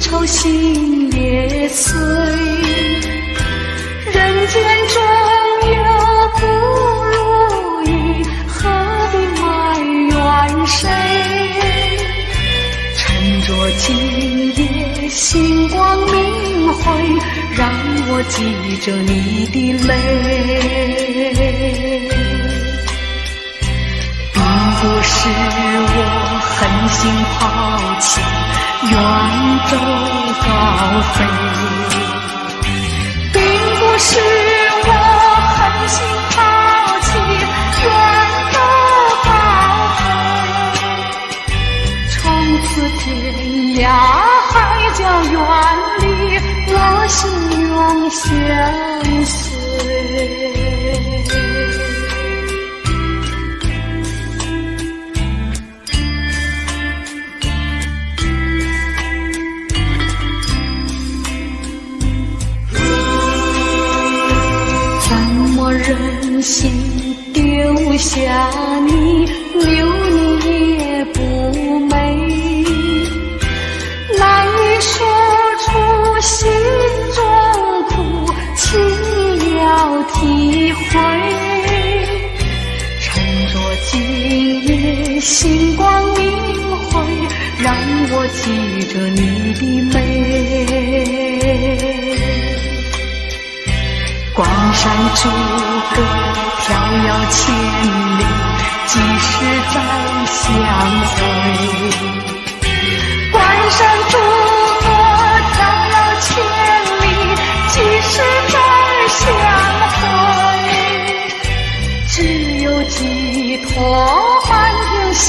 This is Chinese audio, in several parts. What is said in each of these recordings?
愁心也碎。人间中有不如意，何必埋怨谁？趁着今夜星光明辉，让我记着你的泪。并不是我狠心抛弃，远走高飞，并不是我狠心抛弃，远走高飞。从此天涯海角远离，我心永相随。忍心丢下你，留你也不美，难以说出心中苦，请你要体会。趁着今夜星光明辉，让我记着你的美。关山逐歌飘摇千里，几时再相会？关山逐歌飘摇千里，几时再相会？只有寄托满天星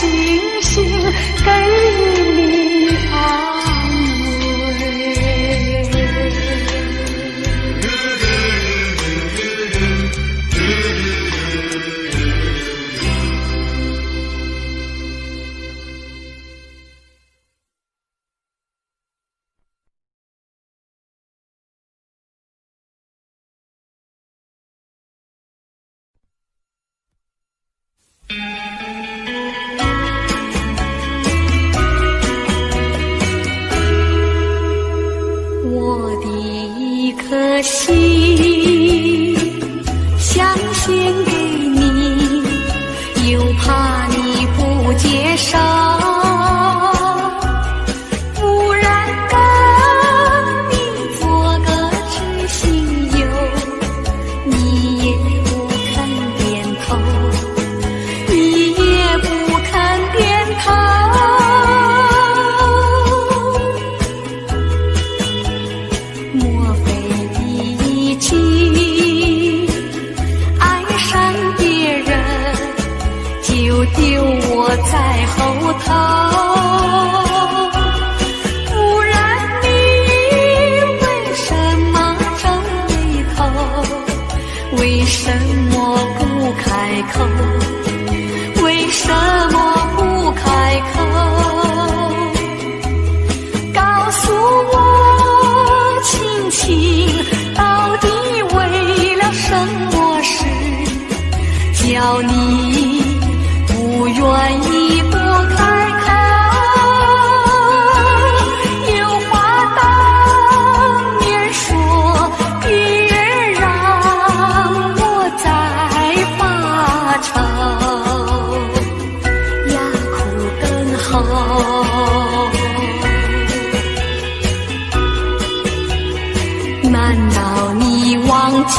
星，给你安慰。我的一颗心想献给你，又怕你不接受，不然跟你做个知心友，你也不肯点头，你也不肯点头。莫非你已经爱上别人，就丢我在后头？不然你为什么皱眉头？为什么不开口？为什么不开口？告诉我亲亲，到底为了什么事，叫你不愿意不开口？有话当面说，别让我再发愁，哑哭更好。难道你忘记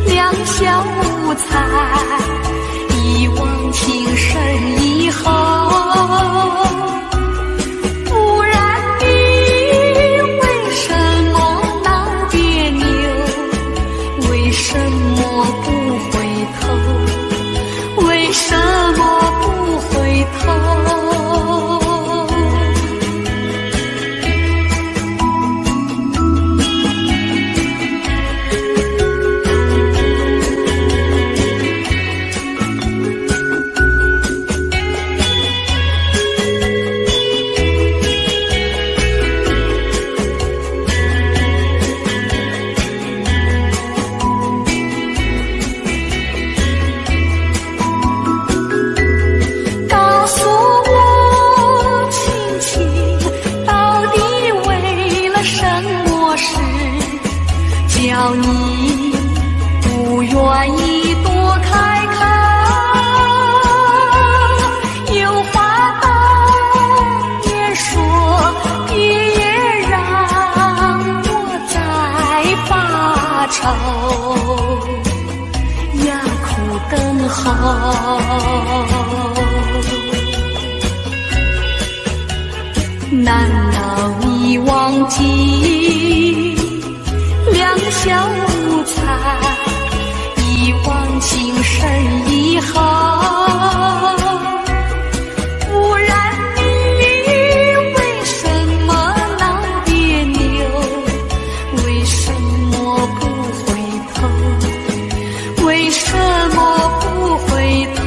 两小无猜，一往情深以后？不然你为什么闹别扭？为什么不回头？为什么不回头？难道已忘记两小无猜，一往情深以后，不然你为什么那别扭？为什么不回头？为什么不回头？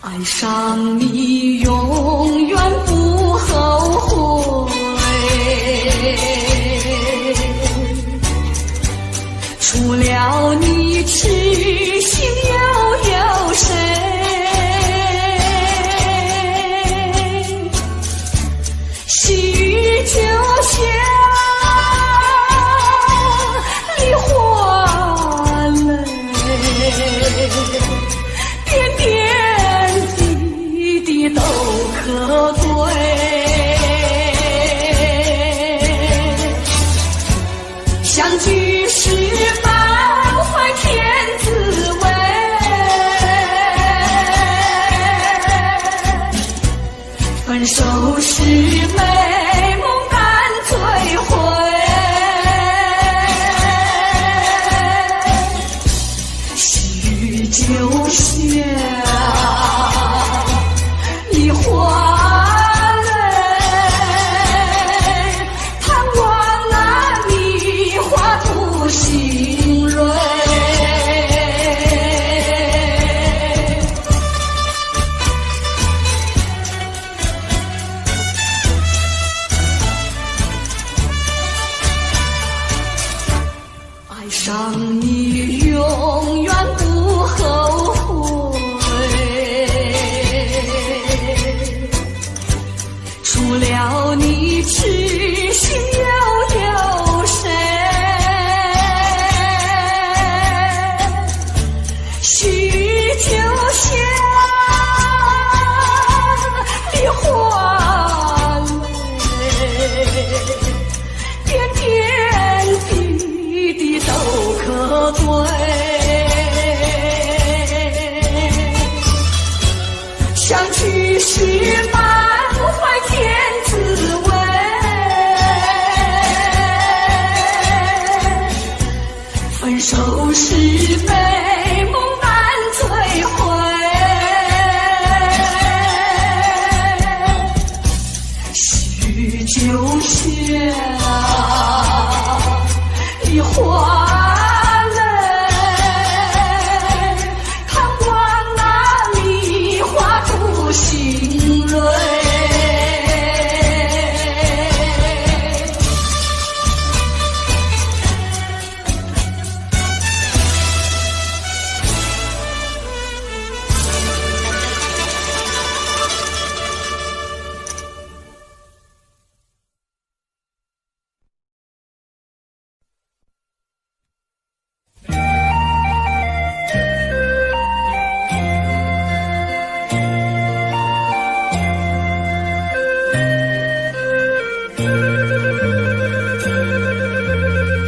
爱上你永远不后悔，除了你痴心又有谁？细雨就像梨花泪，点点都可贵，相聚时满怀天滋味，分手时美梦难追回，细雨就像梨花泪，盼望那梨花吐新蕊。爱上你永远不后悔，除了你痴心又有谁？细雨就像梨花泪，点点滴滴都可贵，相聚时满怀天滋味，分手时美梦难追回，细雨就像梨花泪，盼望那梨花吐新蕊。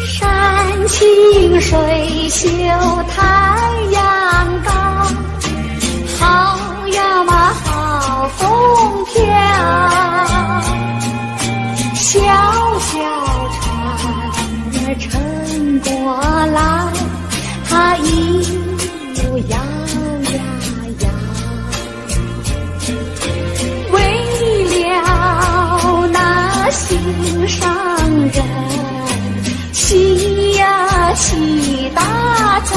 山清水秀太阳高，好呀嘛好风飘，小小船儿撑过来，它一路摇呀摇，为了那心上人起呀起大早，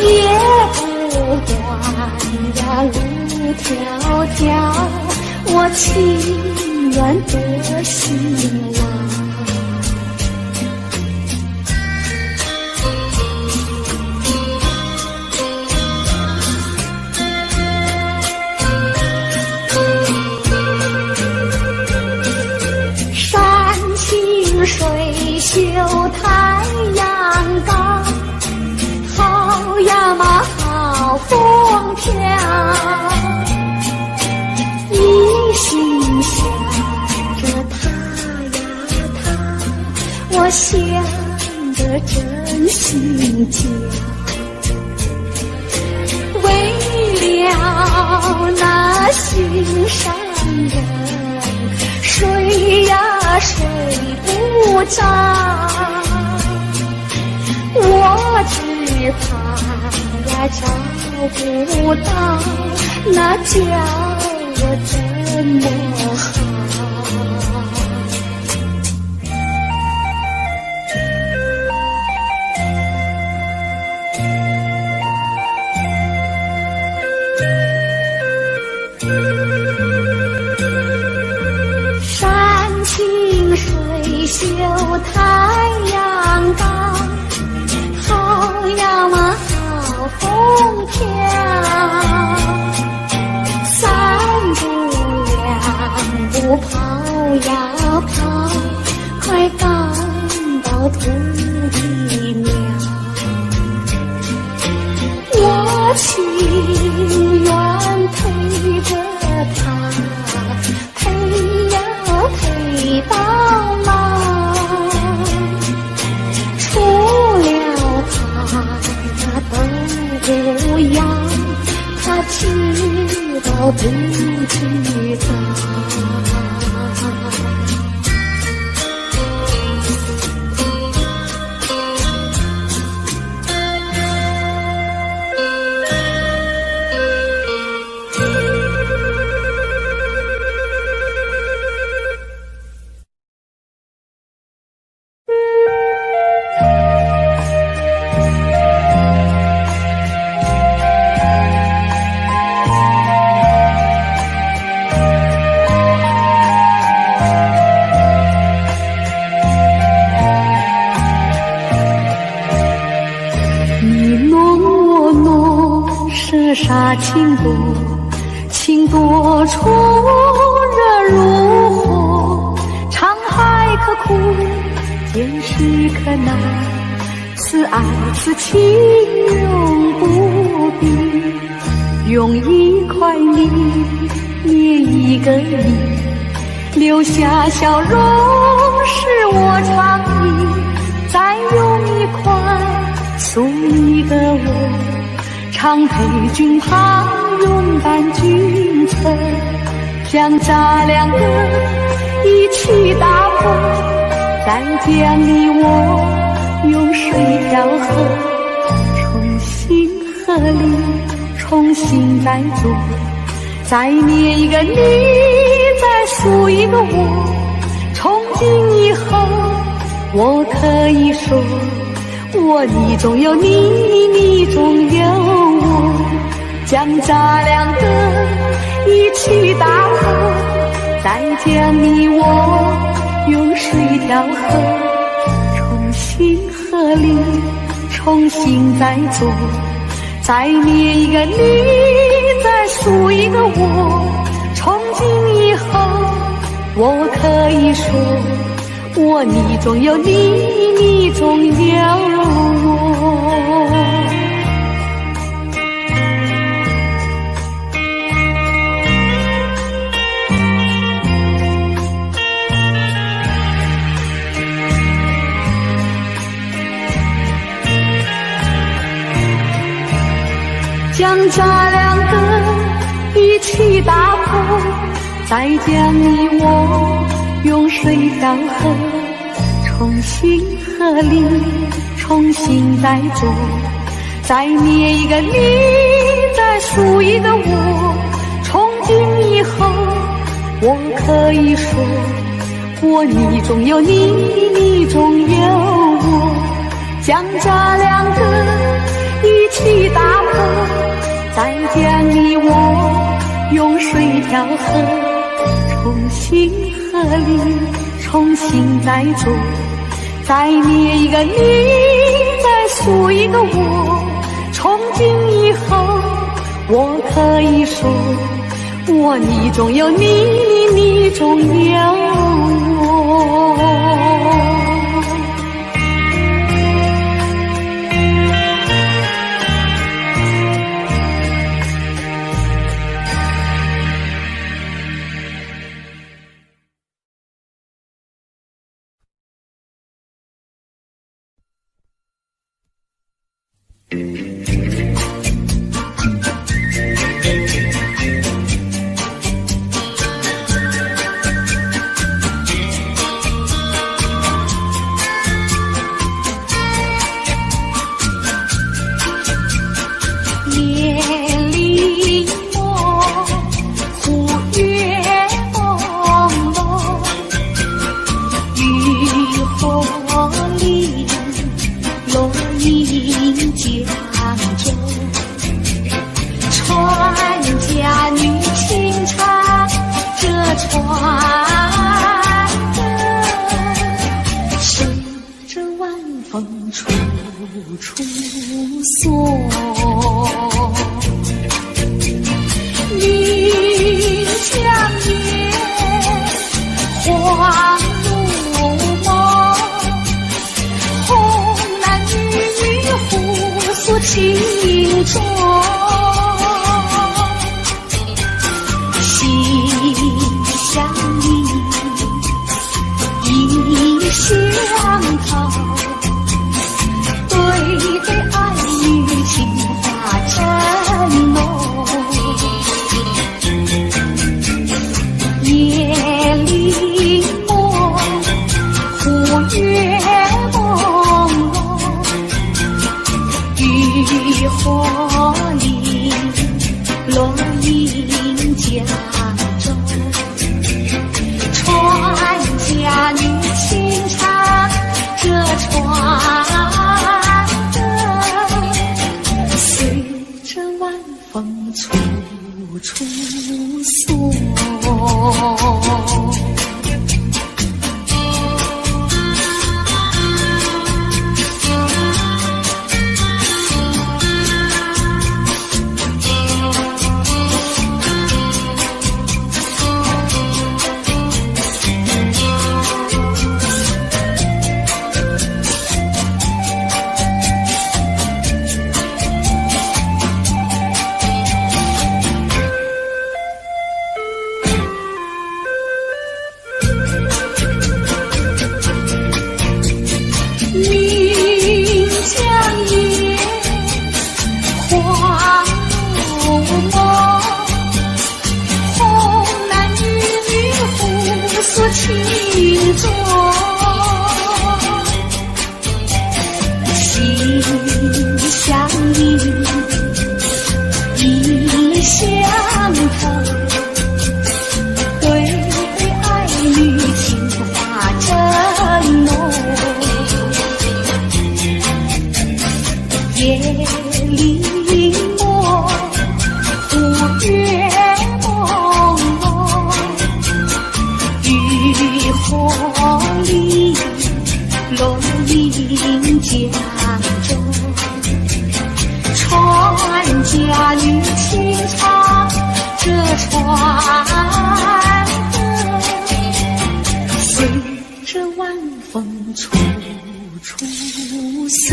也不管呀路迢迢，我情远的希望。山清水秀太阳高，好呀嘛好风飘，一心想着他呀他，我想得真心焦。为了那心上人，睡呀睡不着，我只怕呀找不到，那叫我怎么好？山清水秀太阳高，好呀嘛好风飘，三步两步跑呀跑，快赶到土地庙。我情愿陪着他，陪呀陪到老，除了他呀都不要，他知道不知道？射杀情多，情多处热如火，沧海可枯，见识可难，此爱此情永不变。用一块泥捏一个你，留下笑容是我常忆，再用一块塑一个我，常陪君旁，勇敢君侧，将咱两个一起打破，再将你我用水调和，重新合力，重新再做，再捏一个你，再塑一个我，从今以后我可以说，我你中有你，你中有我，将咱两个一起打破，再将你我用水调和，重新合力，重新再做，再捏一个你，再塑一个我，从今以后我可以说，我你中有你，你中有我。将咱两个一起打破，再将你我用水调和，重新合力，重新再做，再捏一个你，再塑一个我，从今以后我可以说，我你中有你，你中有我，将咱两个一起打破，再将你我用水调和，重新合这里重新再做，再捏一个你，再塑一个我，从今以后我可以说，我你中有你，你中有我。心中心相依，意相投，对对爱与情话真浓。夜里梦，忽月朦胧，渔火里落英江中，船家女轻唱这船歌，随着晚风处处诉。情中心相依，意相投，对对爱侣情话真浓。夜里梦，忽月朦胧，渔火里落英江中，船家女轻唱这船歌，随着晚风处处诉，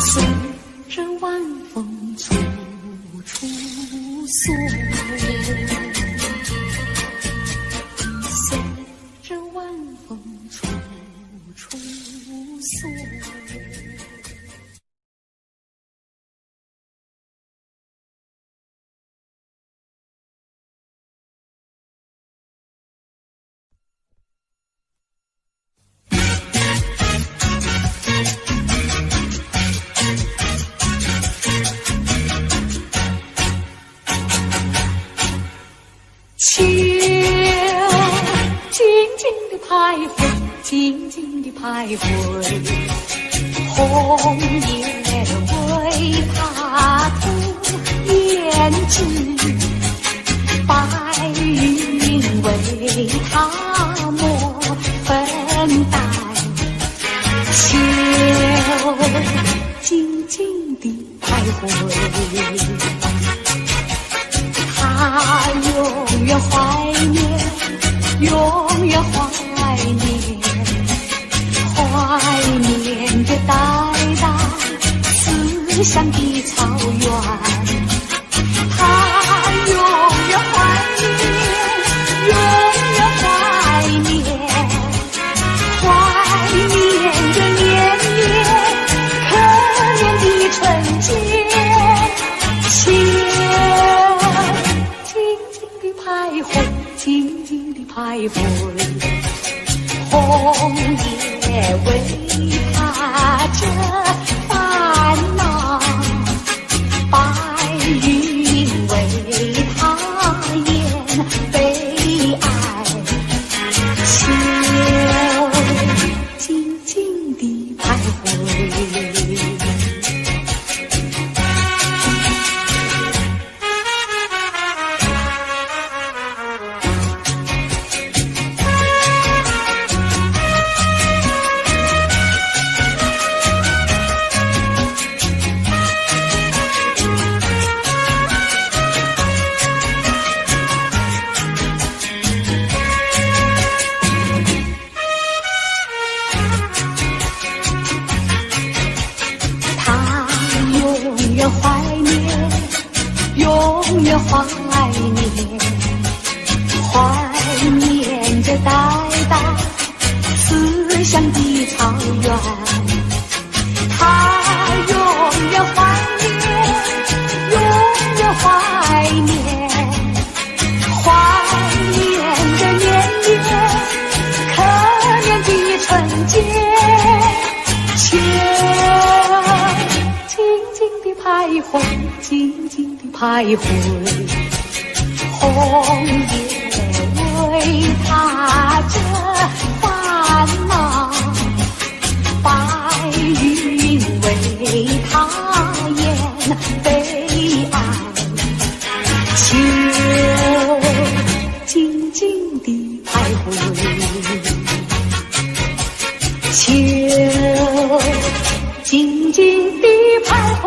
随着晚风处处诉，随着晚风处处诉。秋静静地徘徊，静静地徘徊，红叶为他涂胭脂，白他莫分担。秋静静地徘徊，他永远怀念，永远怀念，怀念着代代思乡的草原。他永远怀念，永远怀念，怀念着年年可怜的春节。秋静静地徘徊，静静地徘徊，红叶为他遮烦恼，白云为他掩悲哀。秋静静地徘徊。怀念，永远怀念，怀念着代代思乡的草原。他永远怀念，永远怀念，怀念着年年可怜的春节。秋徘徊，静静地徘徊，红叶为他遮烦恼，白云为他掩悲哀。秋静静地徘徊，秋静静地徘徊。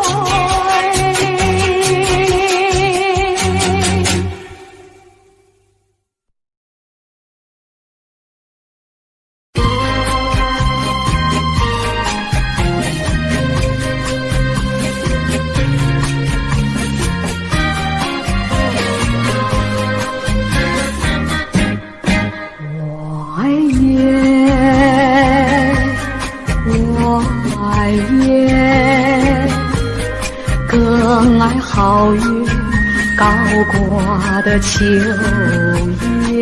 更爱皓月高挂的秋叶，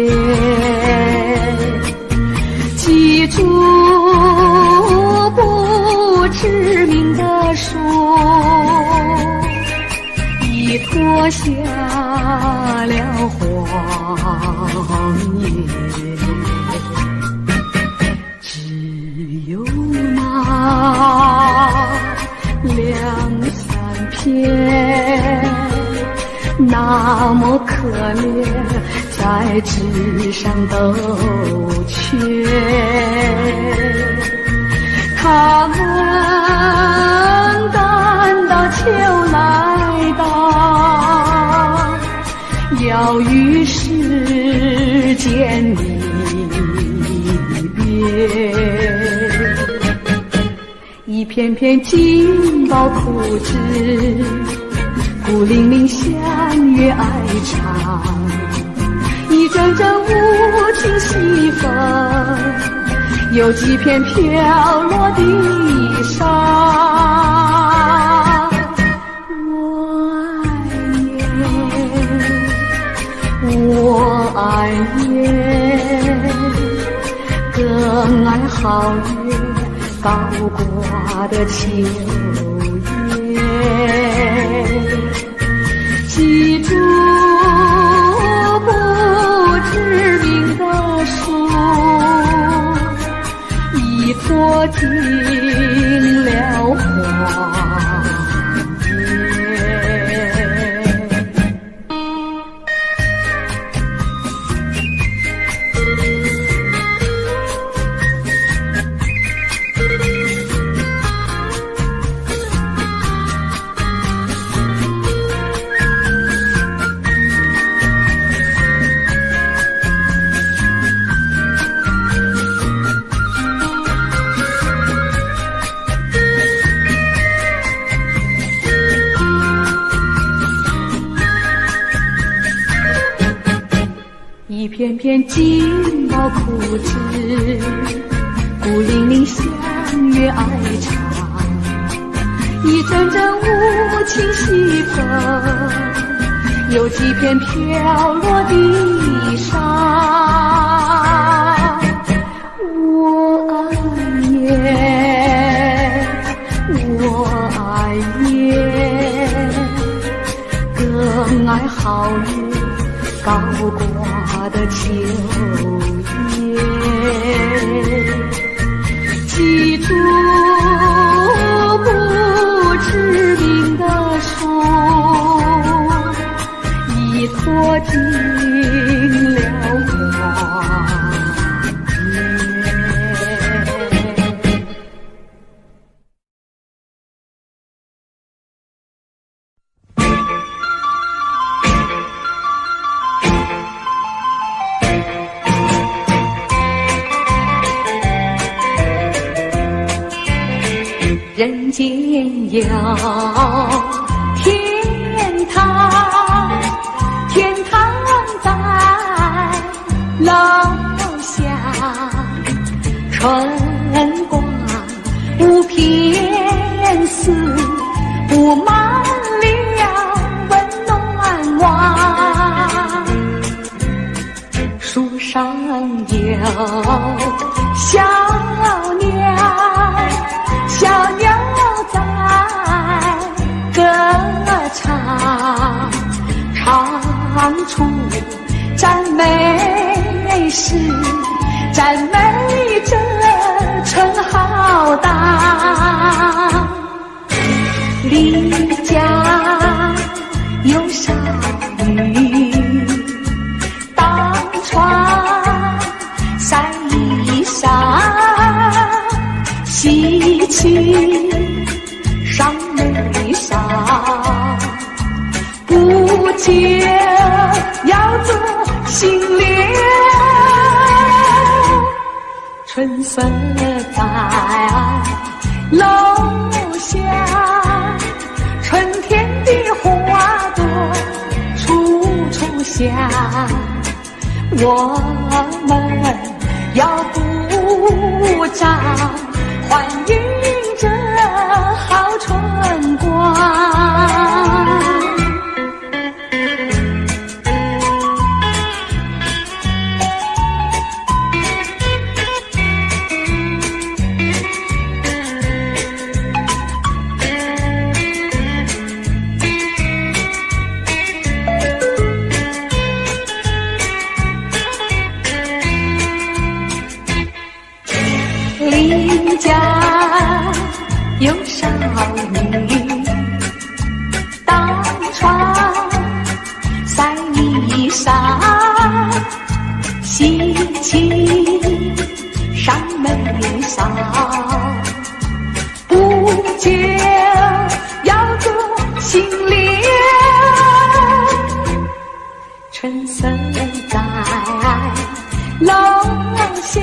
记住不知名的树，已脱下了黄叶，只有那两三片那么可怜，在纸上都缺。他们赶到秋来到，要与世间离别。一片片金包枯枝，孤零零相约哀长，一阵阵无情西风，有几片飘落地上。我爱雁，更爱皓月高挂的秋叶，记住不知名的树，已脱尽了黄叶。片金毛枯枝，孤零零相约爱长。一阵阵无情西风，有几片飘落地上。我爱夜，我爱夜，更爱皓月高挂的秋叶。记住不知名的树，已脱尽了光人间有天堂，天堂在楼下，春光无偏私，布满了温暖网。树上有小鸟，小鸟在歌唱，唱出赞美诗，赞美这春浩荡。离家有少女，当窗晒衣裳，喜气上眉梢，不久要做新娘。春色在楼下，春天的花朵处处香。我们要鼓掌，欢迎这好春光。邻家有少女，当窗晒衣裳，喜气上眉梢，不久要做新娘。春色在楼下，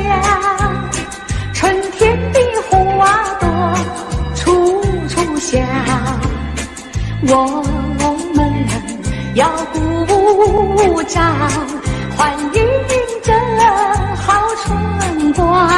春天的花朵处处香。我们要鼓掌，欢迎这好春光。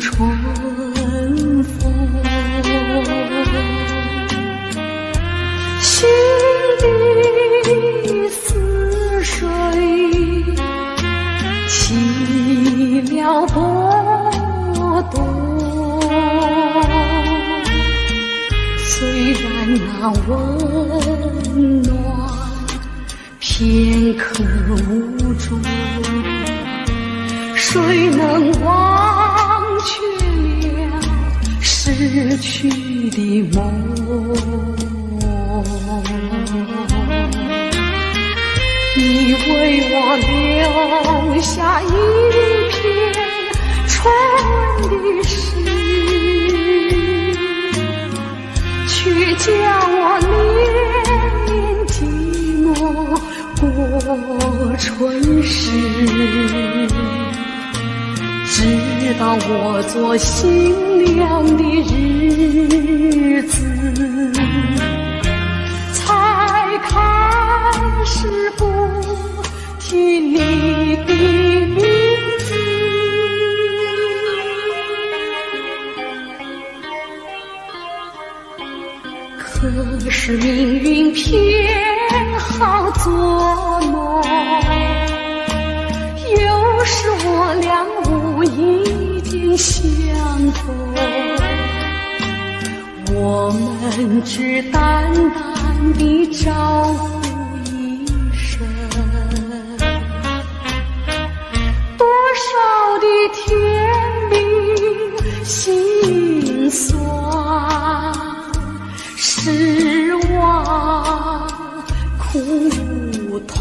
春风，心里似水，起了波动。虽然那温暖片刻无助，住，谁能忘却了失去的梦？你为我留下一片春的诗，却叫我连连寂寞过春时。直到我做新娘的日子，才开始不提你的名字。可是命运偏好作弄，有时我俩无意间相逢，我们只淡淡地招呼一声，多少的甜蜜心酸，失望苦痛，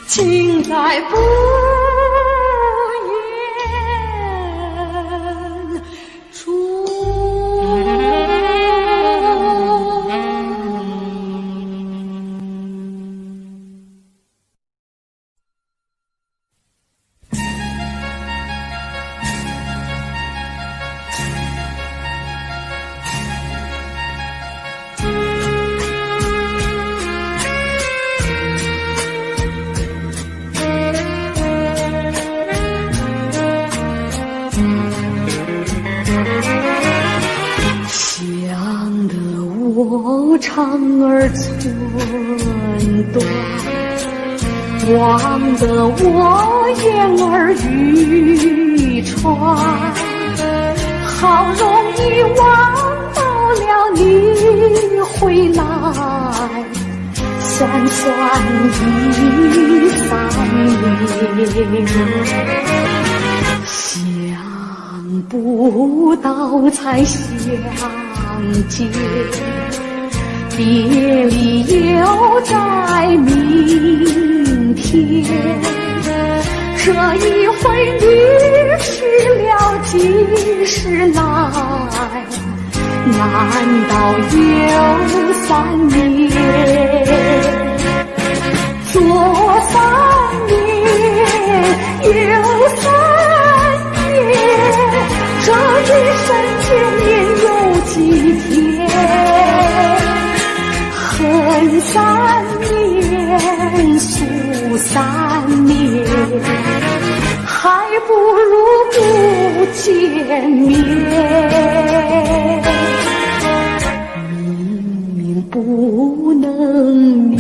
尽在不言中。想得我肠儿寸断，望得我眼儿欲穿，好容易望到了你回来，算算已3年。想不到才相见，别离又在明天。这一回你去了几时来？难道又3年？左3年，右3年，这一生见面有几天？恨3年，诉3年，还不如不见面。明明不能留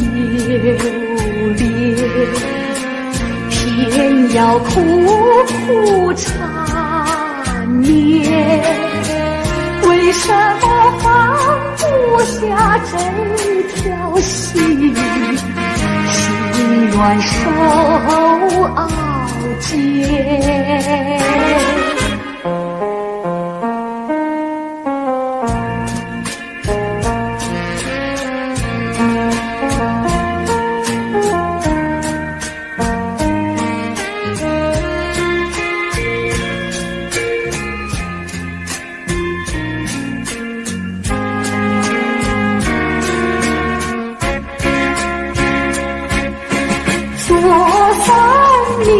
恋，偏要苦苦缠绵。为什么放不下这条心？心软手熬煎。左3年，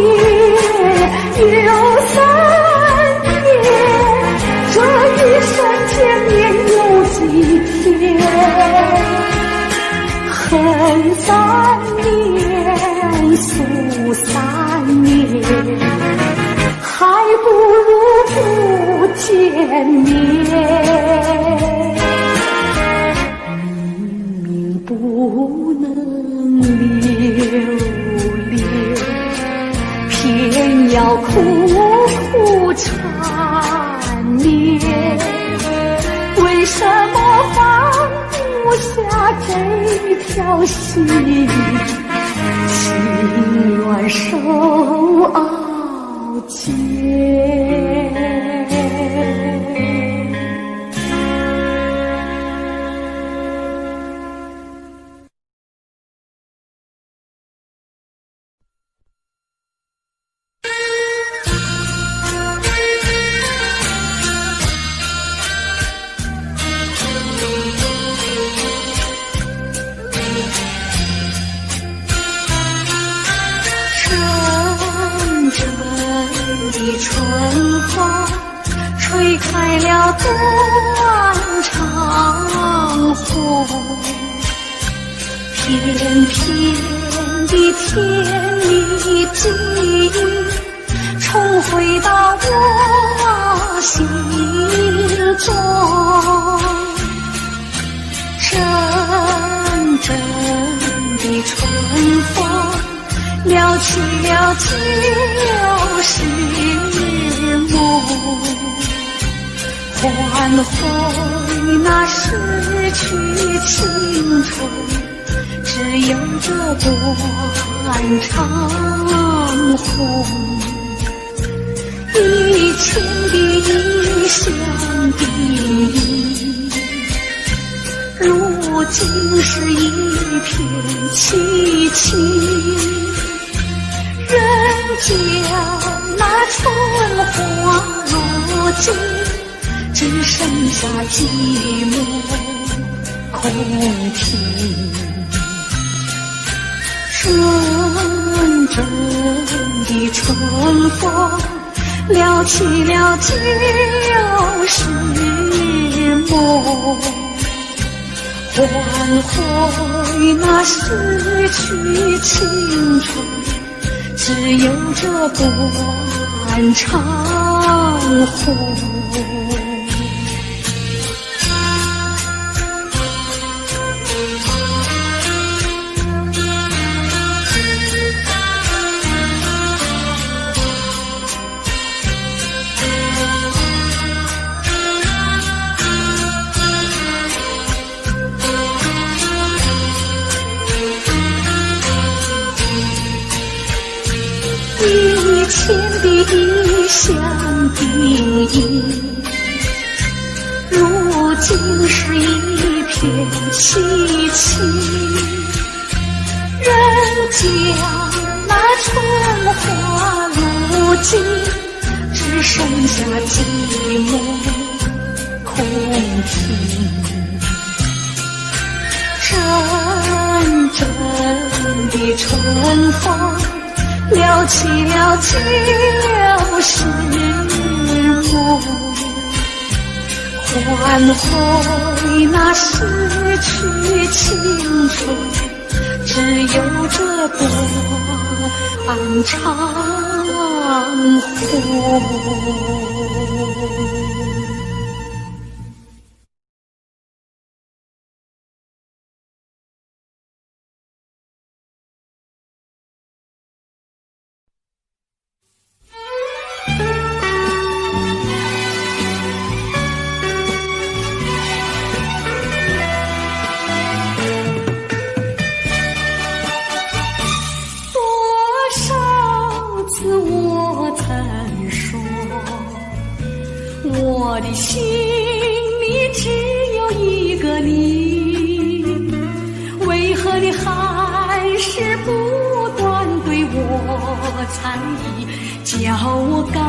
右3年，这一生见面有几天？恨3年，诉3年，还不如不见面。明明不能留恋，偏要苦苦缠绵。为什么放不下这条心？心愿受傲奸。的春风吹开了断肠红，片片的甜蜜记忆重回到我心中，阵阵的春风撩起了旧时梦，唤回那逝去青春，只有这断肠红。一情的一相的意，如今是一片凄凄。人间那春花落尽，只剩下寂寞空庭。阵阵的春风撩起了旧时梦，唤回那逝去青春，只有这断肠红。一情的一相的意，如今是一片凄凄。人间那春花落尽，只剩下寂寞空庭。阵阵的春风撩起了旧时梦，唤回那逝去青春，只有这断肠红。我的心里只有一个你，为何你还是不断对我猜疑，叫我感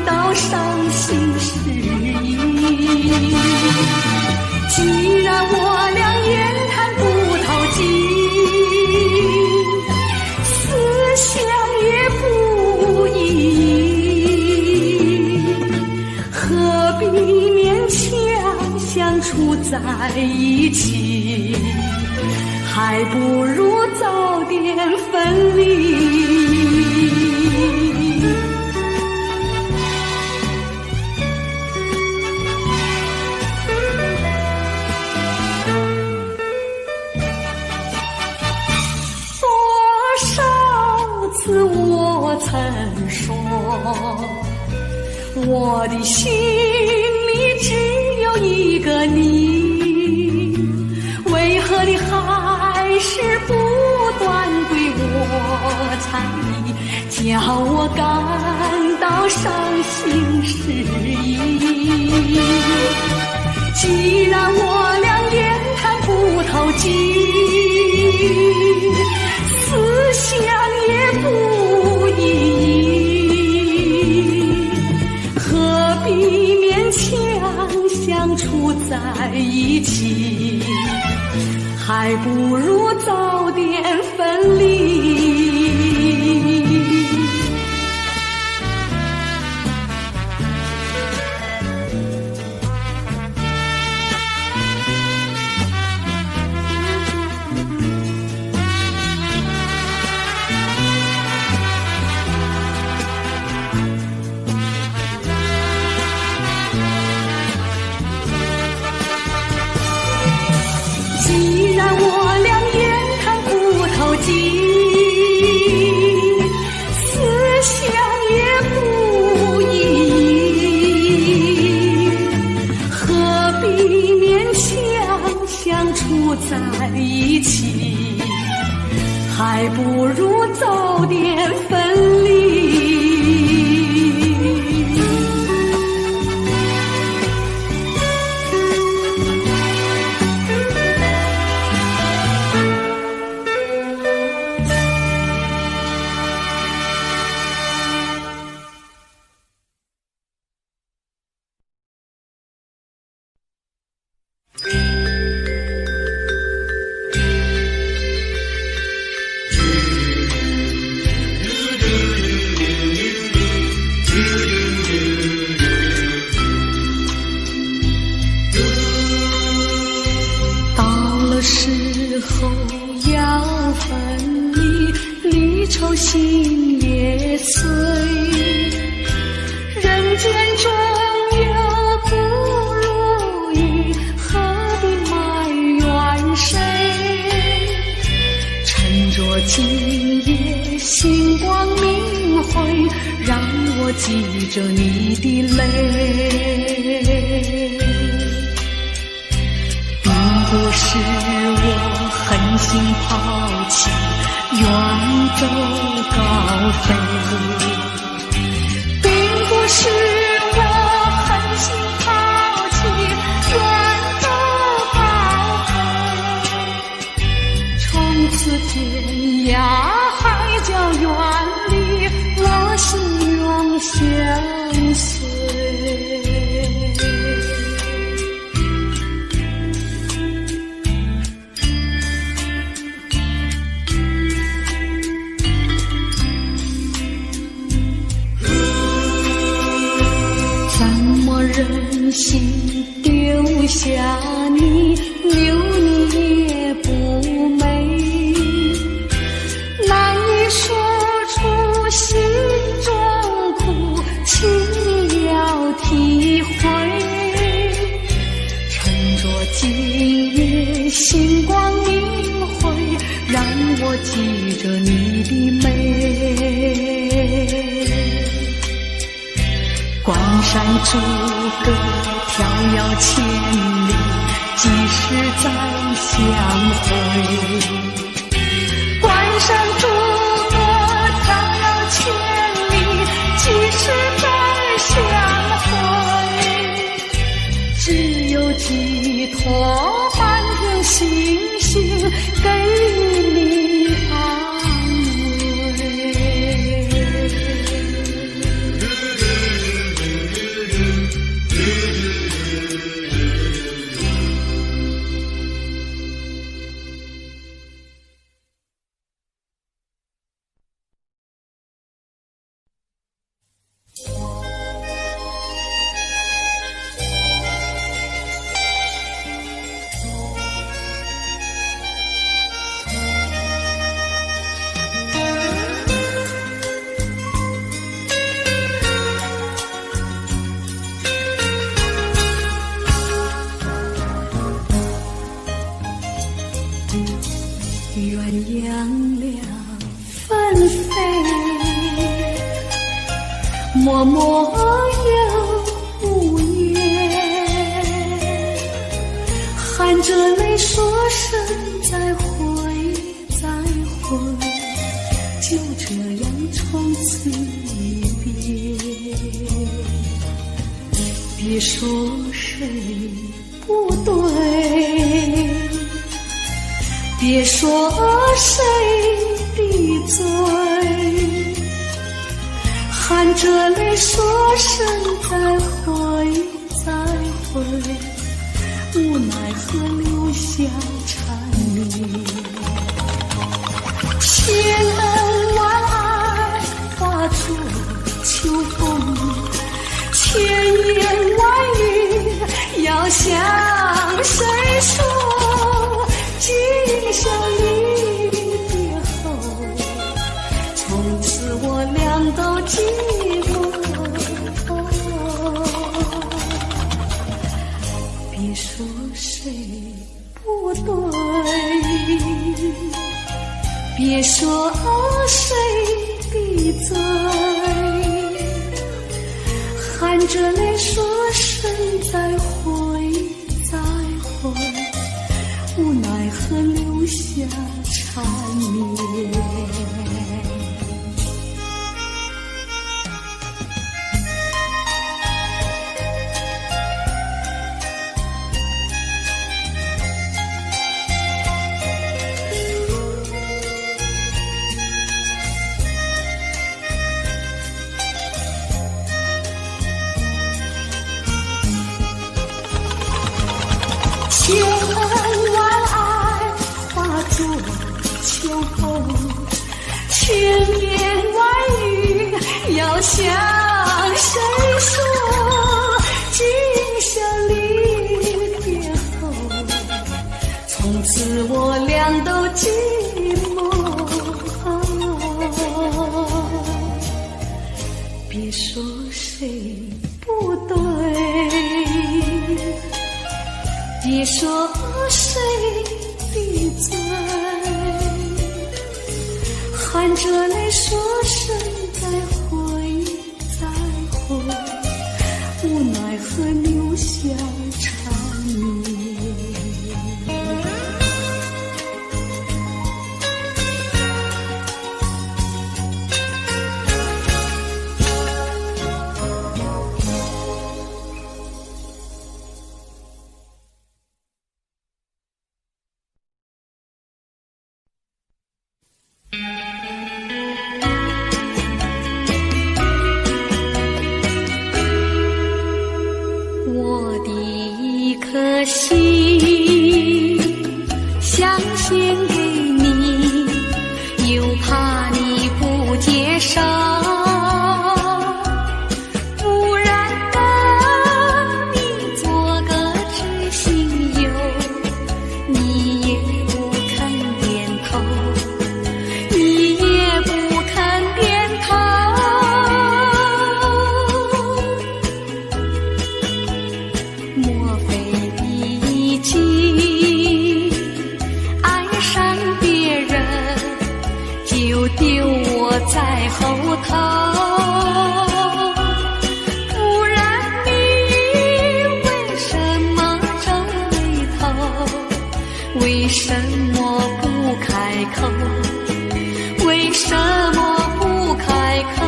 到伤心失意。既然我俩言谈不投机，思想也不一，何必勉强相处在一起，还不如早点分离。多少次我曾说，我的心里只有一个你，为何你还是不断对我叫我感到伤心失意。既然我俩言谈不投机，思想也不一，何必勉强相处在一起？还不如早点分离。既然我俩言谈不投机，思想也不一，何必勉强相处在一起？还不如早点分离。时候要分离，离愁心也碎。人间中有不如意，何必埋怨谁？趁着今夜星光明辉，让我记着你的泪。不是我狠心抛弃，远走高飞，并不是我狠心抛弃，远走高飞。从此天涯海角远离，我心永相随。忍心丢下你，留你也不美，难以说出心中苦，请你要体会。趁着今夜星光明辉，让我记着你的美。关山逐歌飘摇千里，几时再相会？关山逐歌飘摇千里，几时再相会？只有寄托满天星星给你安慰。鸳鸯两纷飞，默默又无言，含着泪说声再会再会，就这样从此一别。别说谁不对，别说谁的罪，含着泪说声再会再会，无奈何留下缠绵。千恩万爱化作秋风，千言万语要向谁说？今宵离别后，从此我俩都寂寞。别说谁不对，别说谁的罪，含着泪说声再会再会，无奈何留下缠绵。千恩万爱化作秋风，千言万语要向谁说？今宵离别后，从此我俩都寂寞。别说谁不对，别说谁的罪，含着泪说声再会再会，无奈何留下缠绵。我的一颗心想献给你，又怕你不接受，不然跟你做个知心友，你也不肯点头，你也不肯点头。莫非你已经爱上别人，就丢我在后头？不然你为什么皱眉头？为什么不开口？为什么不开口？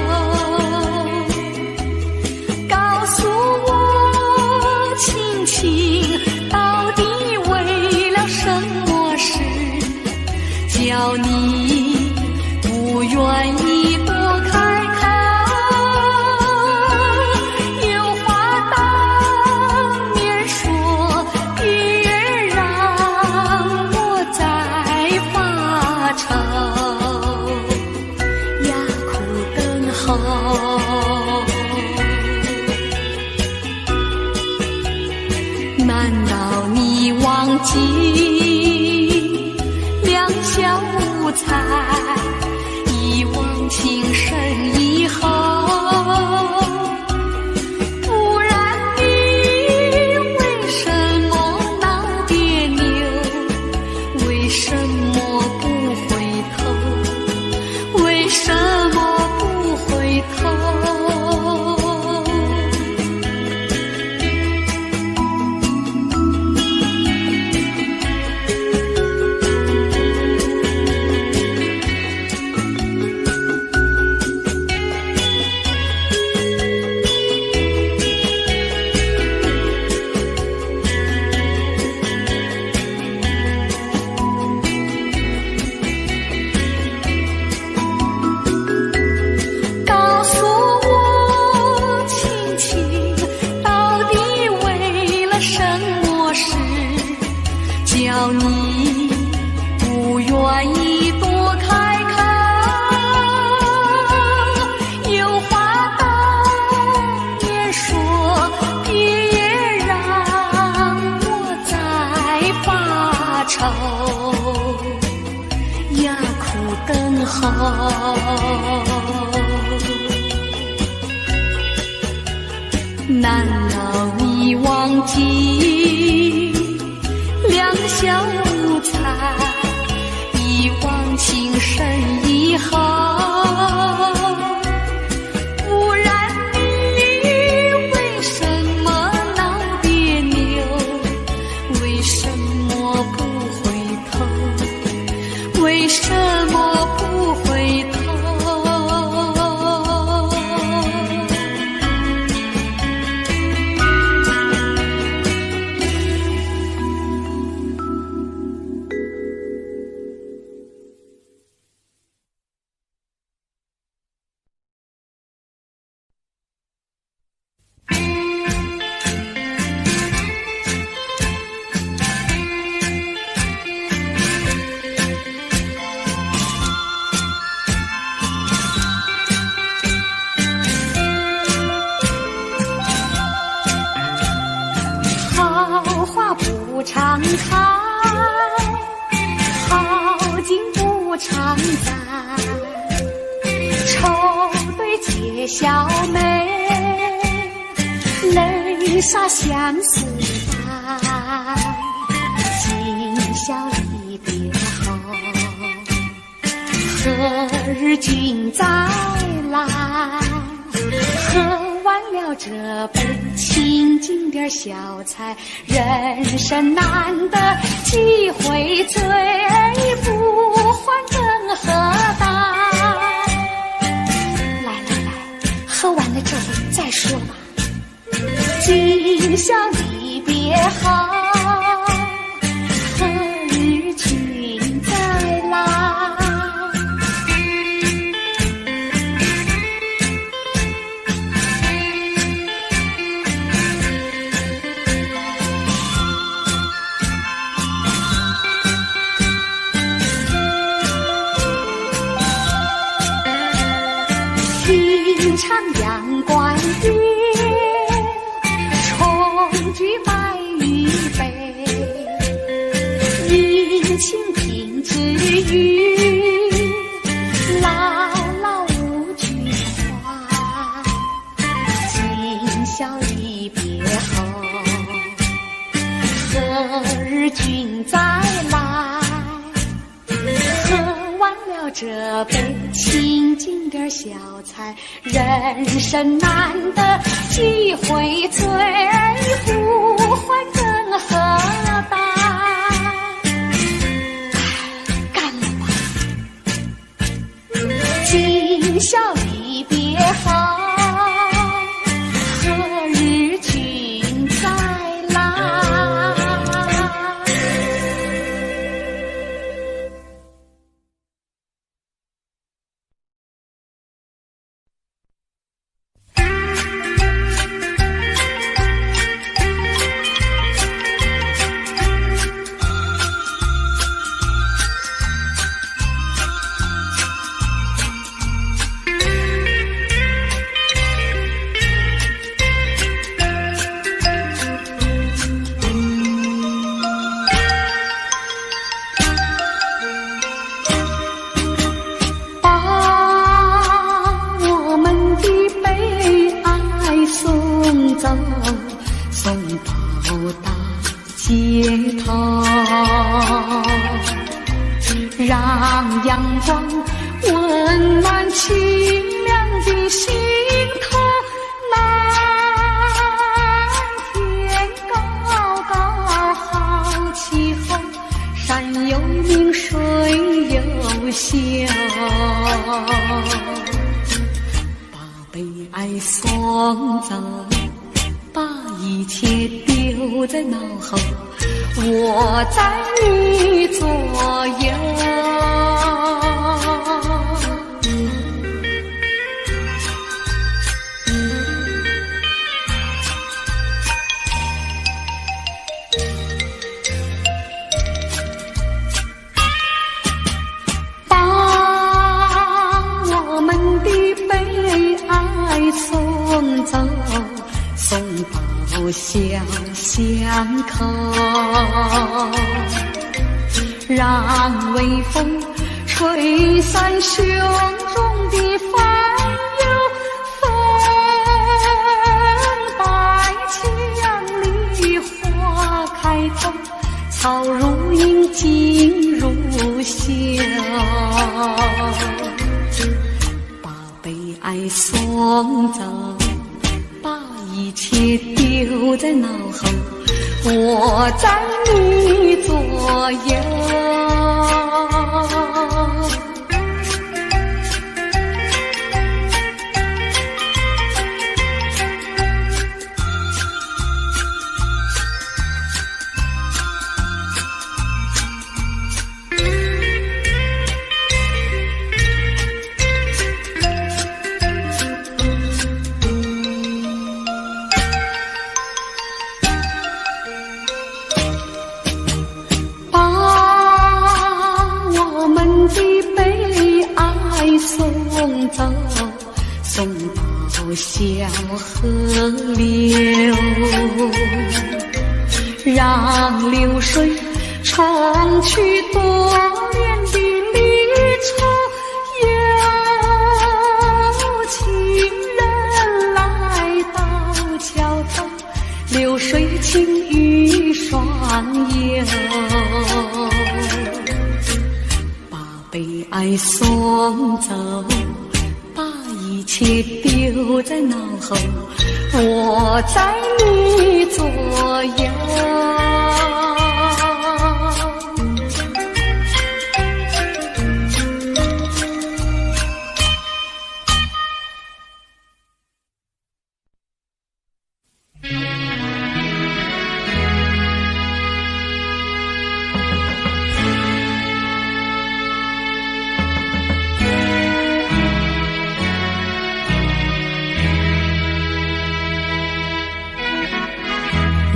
告诉我亲亲，到底为了什么事，叫你不愿意多开口？有话当面说，别让我再发愁。后。难道你忘记两小无猜，一往情深以后？不然你为什么闹别扭？为什么不回头？为什么不回头？好花不常开，好景不常在，愁对解笑眉，泪洒相思带。今宵离别后，何日君再来？喝完了这杯清静点小菜，人生难得几回醉，不还更何待？来来来，喝完了这杯再说吧。今宵离别后，何日君再来？平常阳关月，重举白玉杯，殷勤品之语，姥姥无惧怀。今宵离别后，何日君再来？喝完了这杯清静点小菜，人生难得几回醉，不还更何待？干了吧！今宵离别后，何日君再来？送到大街头，让阳光温暖清凉的心头。满天高高好气候，山有名水有秀，把悲哀送走，把一切丢在脑后，我在你左右。把我们的悲哀送走，送到小巷口，让微风吹散胸中的烦忧，风摆起杨梨花开头，草如茵锦如绣，把悲哀送走，把一切丢在脑后，我在你左右。送到小河流，让流水冲去多年的离愁，有情人来到桥头，流水轻于双游，把悲哀送走，一切丢在脑后，我在你左右。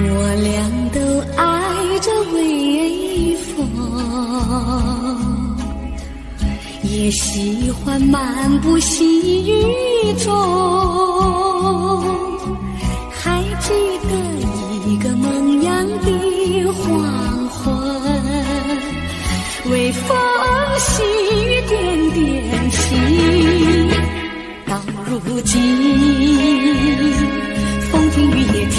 我俩都爱着微风，也喜欢漫步细雨中，还记得一个梦样的黄昏，微风细雨点点情，到如今风停雨也停，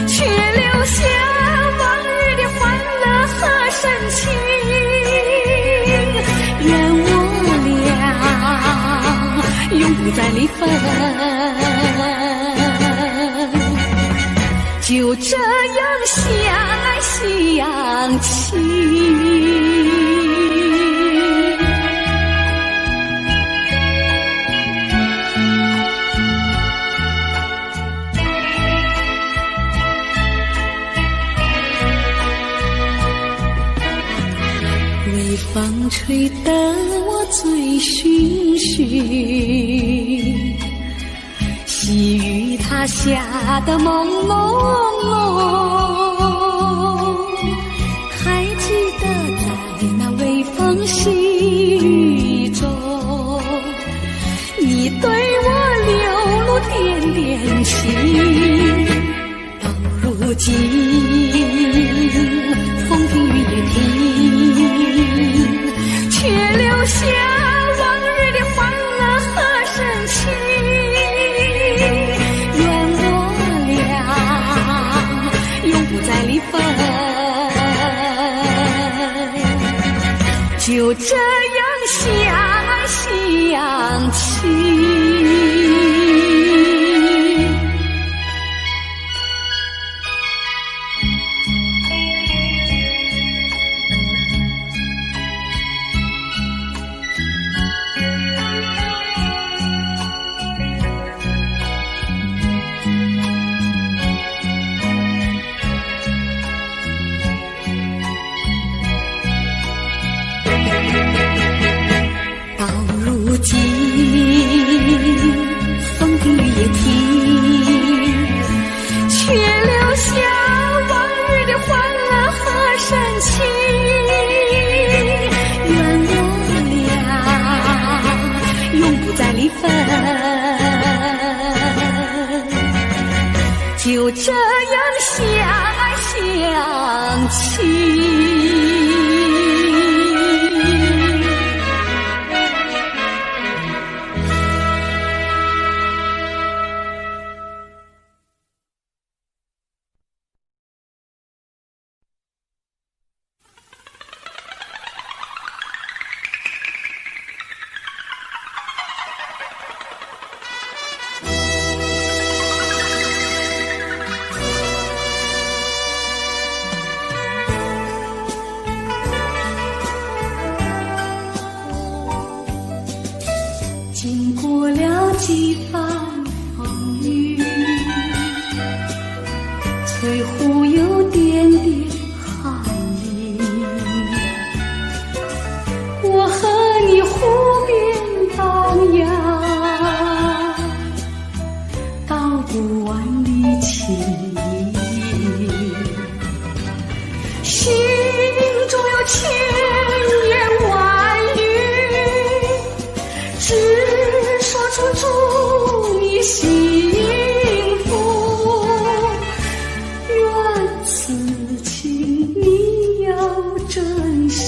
却留下往日的欢乐和深情。愿我俩永不再离分，就这样相爱相亲。微风吹得我醉醺醺，细雨它下得朦朦胧，还记得在那微风细雨中，你对我流露点点情，到如今风停雨也停，却留下往日的欢乐和深情。愿我俩永不再离分，就这样相爱相亲。如今风停雨也停，却留下往日的欢乐和深情。愿我俩永不再离分，就这样相爱相亲。不完离情，心中有千言万语，只说出祝你幸福。愿此情你要珍惜，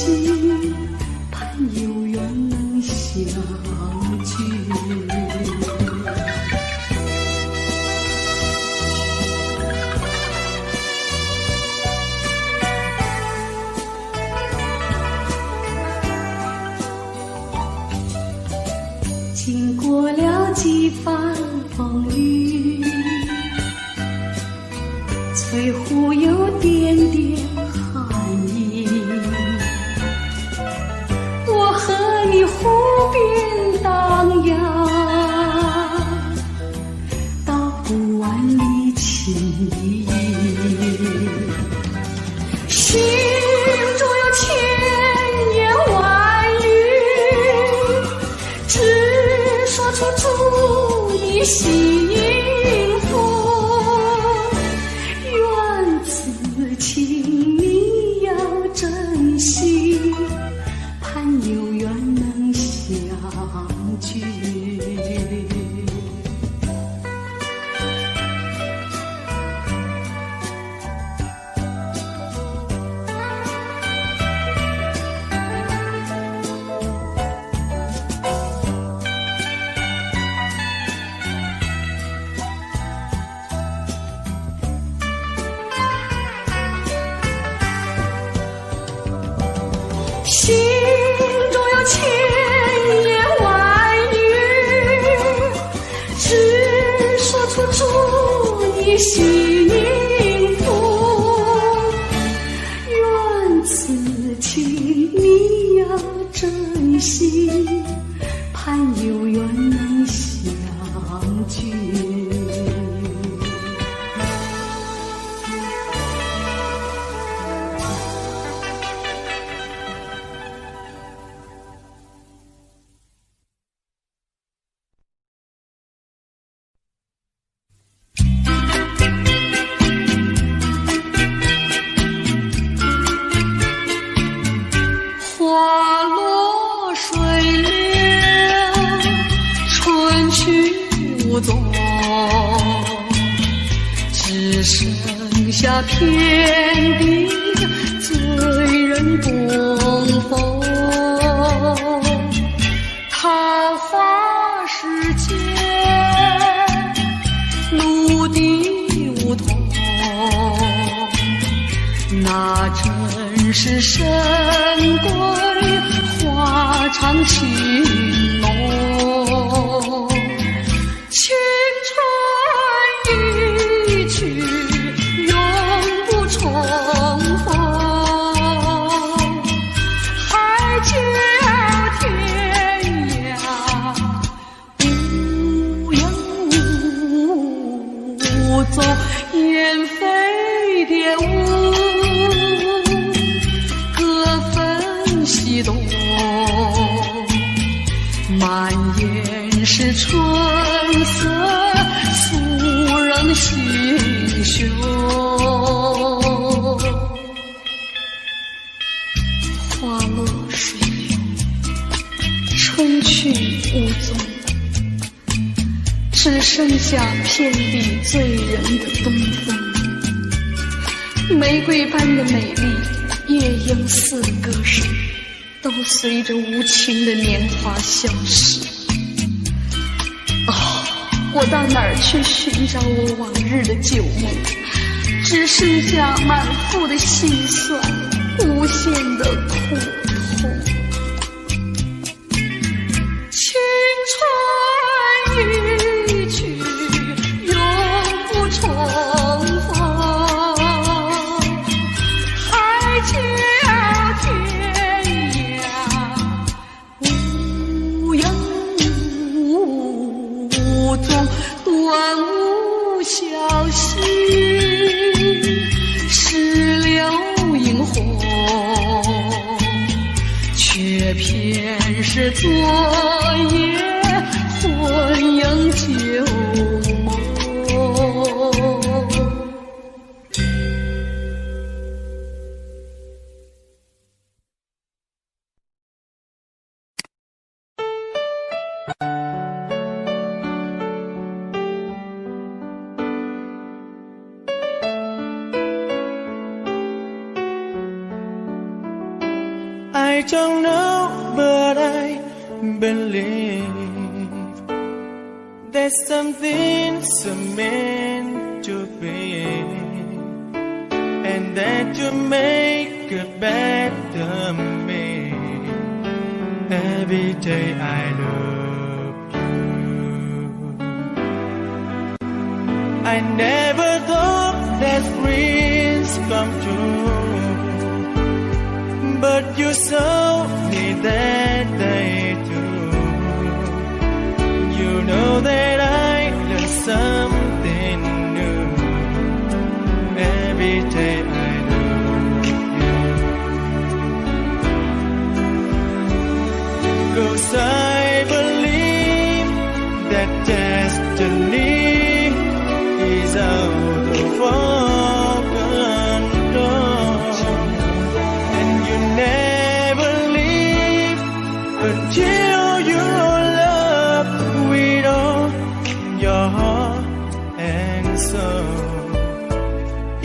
盼有缘能相聚。经过了几番风雨，翠湖有点点寒意。我和你湖边荡漾，道不完离情。心中有千言万语，只说出祝你幸福。愿此情你要珍惜，盼有缘能相聚。心中有千言万语，只说出祝你幸福。愿此情你要珍惜，盼有缘能相聚。花落水流，春去无踪，只剩下天地醉人东风。昙花世间，陆地梧桐，那真是神鬼花长情浓。青春一去永不重逢，海角天涯无影无踪，雁飞蝶舞，各分西东，满眼是春色，诉人心胸。花落水流，春去无踪，只剩下遍地醉人的东风。玫瑰般的美丽，夜莺似的歌声，都随着无情的年华消失。我到哪儿去寻找我往日的旧梦？只剩下满腹的心酸，无限的苦痛。青春一去永不重逢，海角天涯无影无踪，断无消息，石榴映红，却偏是昨夜魂萦旧梦。I don't know, but I believe there's something so meant to be, and that you make a better me. Every day I love you. I never thought that dreams come true, but you showed me that they do. You know that I learn something new. Every day I love you. 'Cause I believe that destiny is out of our control, and you never leave until you love with all your heart and soul.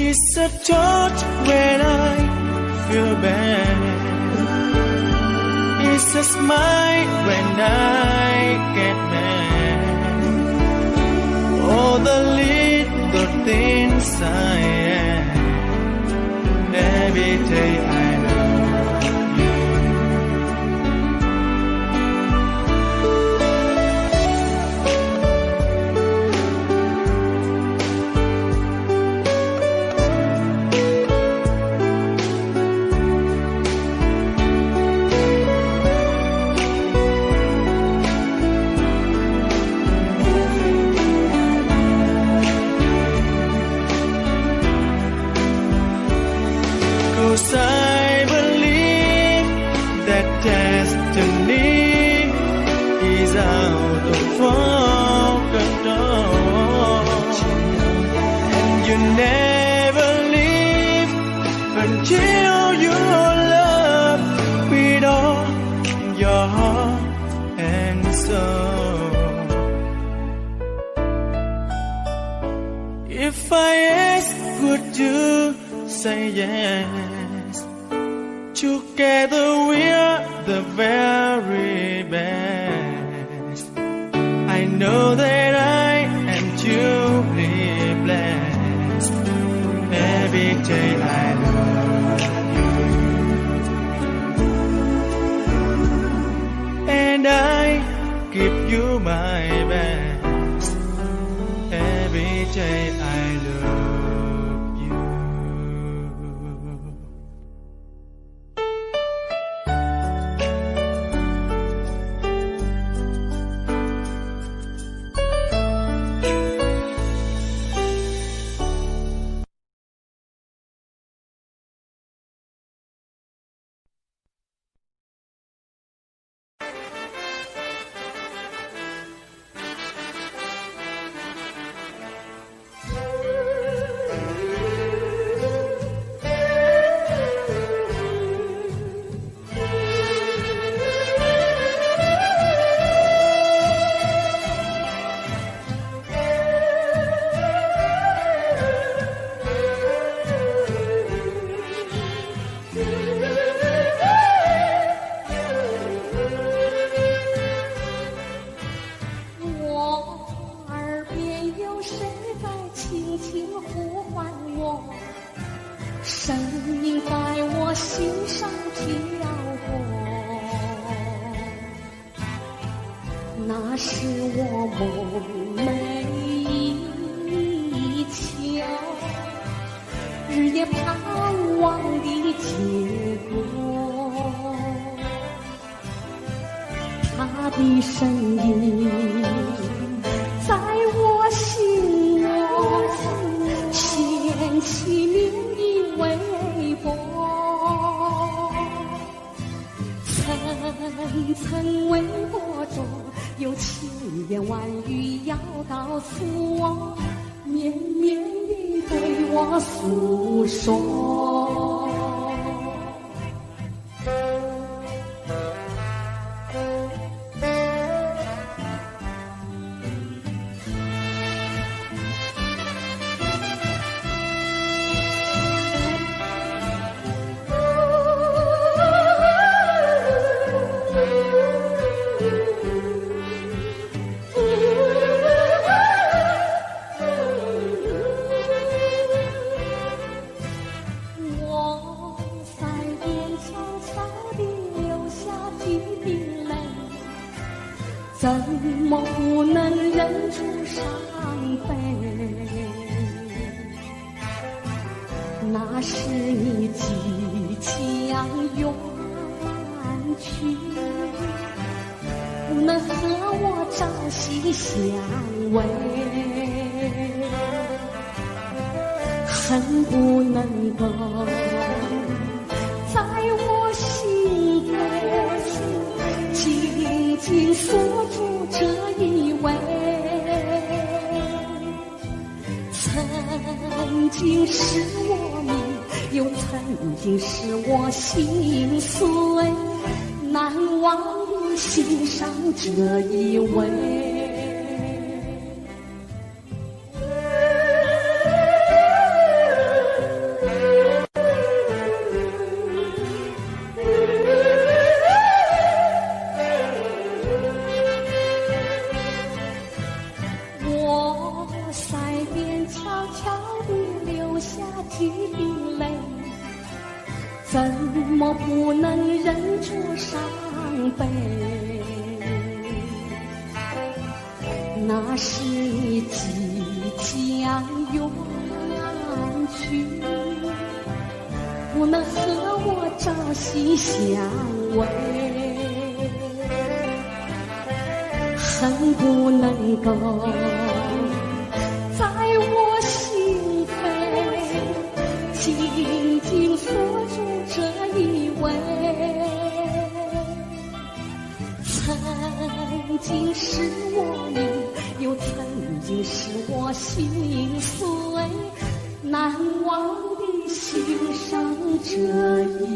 It's a touch when I feel bad, it's a smile when I get mad. All the little things I am. Every day I love you. I believe that destiny is out of our control, and you never leave until you love with all your heart and soul. If I ask, would you say yes? Together we're the very best. I know that I am truly blessed. Every day I love you, and I give you my best. Every day I love you.声音在我心上飘过，那是我梦寐以求，日夜盼望的结果。他的声音在我心窝掀起涟漪微波，层层微波中有千言万语要告诉我，绵绵地对我诉说。怎么不能忍住伤悲？那是你即将远去，不能和我朝夕相偎，恨不能够在我心头紧紧锁住这一位，曾经是我命，又曾经是我心碎，难忘的心上这一位。几滴泪，怎么不能忍住伤悲？那是你即将远去，不能和我朝夕相偎，恨不能够在我心扉紧紧锁住这一位，曾经是我命，又曾经是我心碎，难忘的心上这一